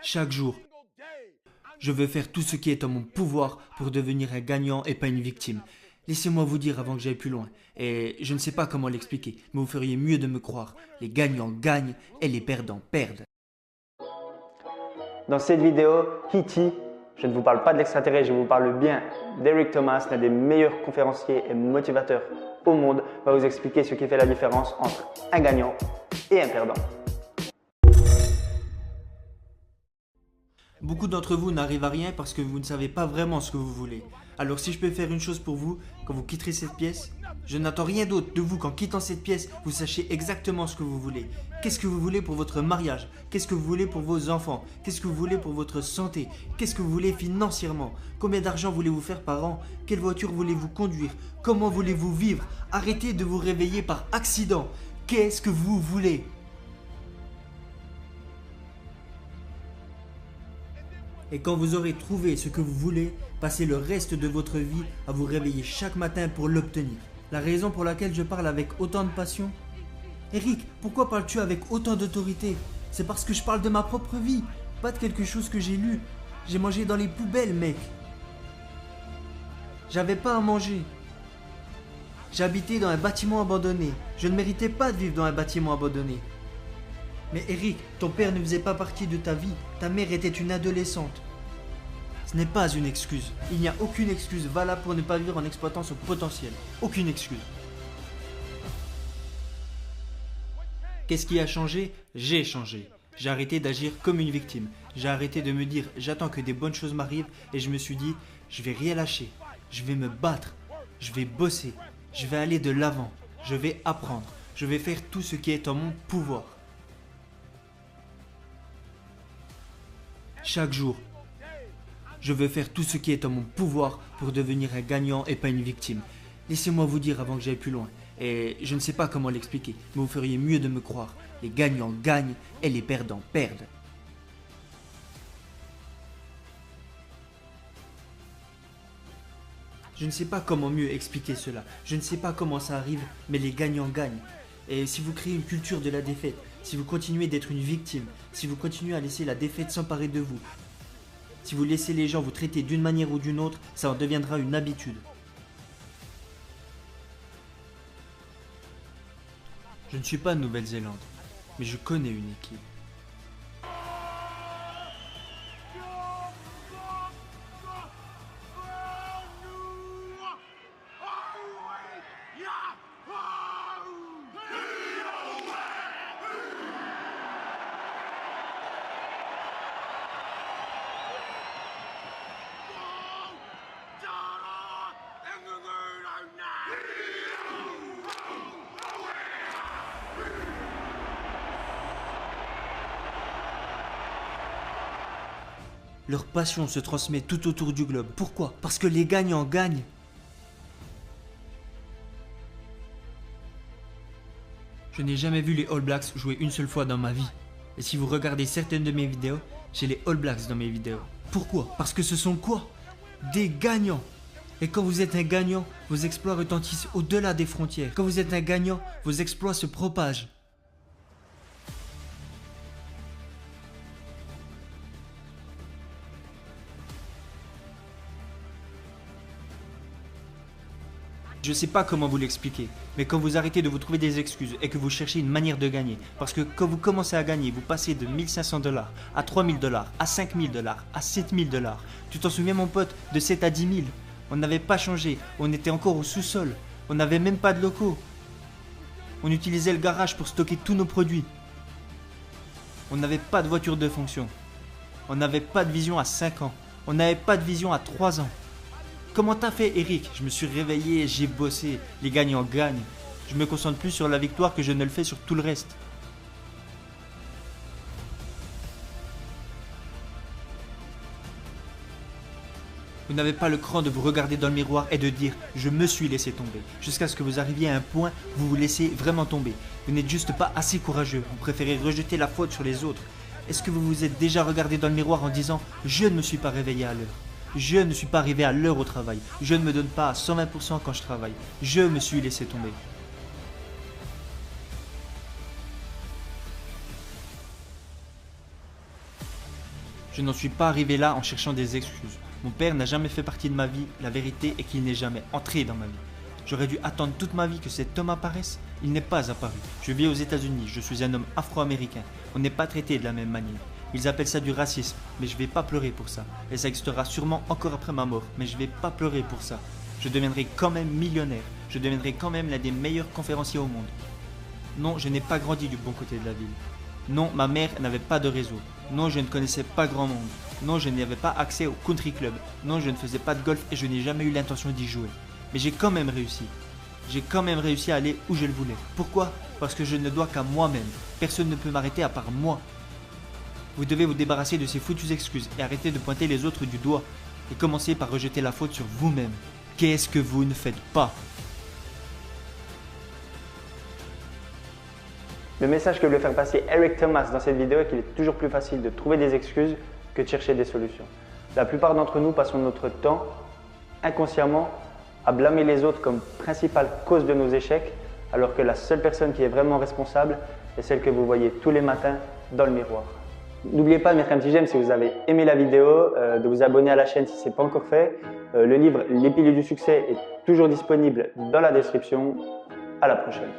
Chaque jour, je veux faire tout ce qui est en mon pouvoir pour devenir un gagnant et pas une victime. Laissez-moi vous dire avant que j'aille plus loin. Et je ne sais pas comment l'expliquer, mais vous feriez mieux de me croire. Les gagnants gagnent et les perdants perdent. Dans cette vidéo, E.T., je ne vous parle pas de l'extraterrestre, je vous parle bien d'Eric Thomas, l'un des meilleurs conférenciers et motivateurs au monde, va vous expliquer ce qui fait la différence entre un gagnant et un perdant. Beaucoup d'entre vous n'arrivent à rien parce que vous ne savez pas vraiment ce que vous voulez. Alors si je peux faire une chose pour vous, quand vous quitterez cette pièce, je n'attends rien d'autre de vous qu'en quittant cette pièce, vous sachiez exactement ce que vous voulez. Qu'est-ce que vous voulez pour votre mariage? Qu'est-ce que vous voulez pour vos enfants? Qu'est-ce que vous voulez pour votre santé? Qu'est-ce que vous voulez financièrement? Combien d'argent voulez-vous faire par an? Quelle voiture voulez-vous conduire? Comment voulez-vous vivre? Arrêtez de vous réveiller par accident. Qu'est-ce que vous voulez? Et quand vous aurez trouvé ce que vous voulez, passez le reste de votre vie à vous réveiller chaque matin pour l'obtenir. La raison pour laquelle je parle avec autant de passion? Eric, pourquoi parles-tu avec autant d'autorité? C'est parce que je parle de ma propre vie, pas de quelque chose que j'ai lu. J'ai mangé dans les poubelles, mec. J'avais pas à manger. J'habitais dans un bâtiment abandonné. Je ne méritais pas de vivre dans un bâtiment abandonné. Mais Eric, ton père ne faisait pas partie de ta vie. Ta mère était une adolescente. Ce n'est pas une excuse. Il n'y a aucune excuse valable pour ne pas vivre en exploitant son potentiel. Aucune excuse. Qu'est-ce qui a changé? J'ai changé. J'ai arrêté d'agir comme une victime. J'ai arrêté de me dire j'attends que des bonnes choses m'arrivent et je me suis dit je vais rien lâcher. Je vais me battre. Je vais bosser. Je vais aller de l'avant. Je vais apprendre. Je vais faire tout ce qui est en mon pouvoir. Chaque jour, je veux faire tout ce qui est en mon pouvoir pour devenir un gagnant et pas une victime. Laissez-moi vous dire avant que j'aille plus loin. Et je ne sais pas comment l'expliquer, mais vous feriez mieux de me croire. Les gagnants gagnent et les perdants perdent. Je ne sais pas comment mieux expliquer cela. Je ne sais pas comment ça arrive, mais les gagnants gagnent. Et si vous créez une culture de la défaite, si vous continuez d'être une victime, si vous continuez à laisser la défaite s'emparer de vous, si vous laissez les gens vous traiter d'une manière ou d'une autre, ça en deviendra une habitude. Je ne suis pas de Nouvelle-Zélande, mais je connais une équipe. Leur passion se transmet tout autour du globe. Pourquoi? Parce que les gagnants gagnent. Je n'ai jamais vu les All Blacks jouer une seule fois dans ma vie. Et si vous regardez certaines de mes vidéos, j'ai les All Blacks dans mes vidéos. Pourquoi? Parce que ce sont quoi? Des gagnants. Et quand vous êtes un gagnant, vos exploits retentissent au-delà des frontières. Quand vous êtes un gagnant, vos exploits se propagent. Je sais pas comment vous l'expliquer, mais quand vous arrêtez de vous trouver des excuses et que vous cherchez une manière de gagner, parce que quand vous commencez à gagner, vous passez de 1500 $, à 3000 $, à 5000 $, à 7000 $. Tu t'en souviens mon pote, de 7 à 10 000. On n'avait pas changé, on était encore au sous-sol, on n'avait même pas de locaux. On utilisait le garage pour stocker tous nos produits. On n'avait pas de voiture de fonction. On n'avait pas de vision à 5 ans. On n'avait pas de vision à 3 ans. Comment t'as fait, Eric? Je me suis réveillé, j'ai bossé. Les gagnants gagnent. Je me concentre plus sur la victoire que je ne le fais sur tout le reste. Vous n'avez pas le cran de vous regarder dans le miroir et de dire « je me suis laissé tomber » jusqu'à ce que vous arriviez à un point où vous vous laissez vraiment tomber. Vous n'êtes juste pas assez courageux, vous préférez rejeter la faute sur les autres. Est-ce que vous vous êtes déjà regardé dans le miroir en disant « je ne me suis pas réveillé à l'heure ». Je ne suis pas arrivé à l'heure au travail. Je ne me donne pas à 120% quand je travaille. Je me suis laissé tomber. Je n'en suis pas arrivé là en cherchant des excuses. Mon père n'a jamais fait partie de ma vie, la vérité est qu'il n'est jamais entré dans ma vie. J'aurais dû attendre toute ma vie que cet homme apparaisse, il n'est pas apparu. Je vis aux États-Unis, je suis un homme afro-américain, on n'est pas traité de la même manière. Ils appellent ça du racisme, mais je vais pas pleurer pour ça. Et ça existera sûrement encore après ma mort, mais je vais pas pleurer pour ça. Je deviendrai quand même millionnaire, je deviendrai quand même l'un des meilleurs conférenciers au monde. Non, je n'ai pas grandi du bon côté de la ville. Non, ma mère n'avait pas de réseau. Non, je ne connaissais pas grand monde. Non, je n'avais pas accès au country club. Non, je ne faisais pas de golf et je n'ai jamais eu l'intention d'y jouer. Mais j'ai quand même réussi. J'ai quand même réussi à aller où je le voulais. Pourquoi? Parce que je ne dois qu'à moi-même. Personne ne peut m'arrêter à part moi. Vous devez vous débarrasser de ces foutues excuses et arrêter de pointer les autres du doigt. Et commencer par rejeter la faute sur vous-même. Qu'est-ce que vous ne faites pas? Le message que veut faire passer Eric Thomas dans cette vidéo est qu'il est toujours plus facile de trouver des excuses que de chercher des solutions. La plupart d'entre nous passons notre temps, inconsciemment, à blâmer les autres comme principale cause de nos échecs, alors que la seule personne qui est vraiment responsable est celle que vous voyez tous les matins dans le miroir. N'oubliez pas de mettre un petit j'aime si vous avez aimé la vidéo, de vous abonner à la chaîne si ce n'est pas encore fait. Le livre Les piliers du succès est toujours disponible dans la description. À la prochaine.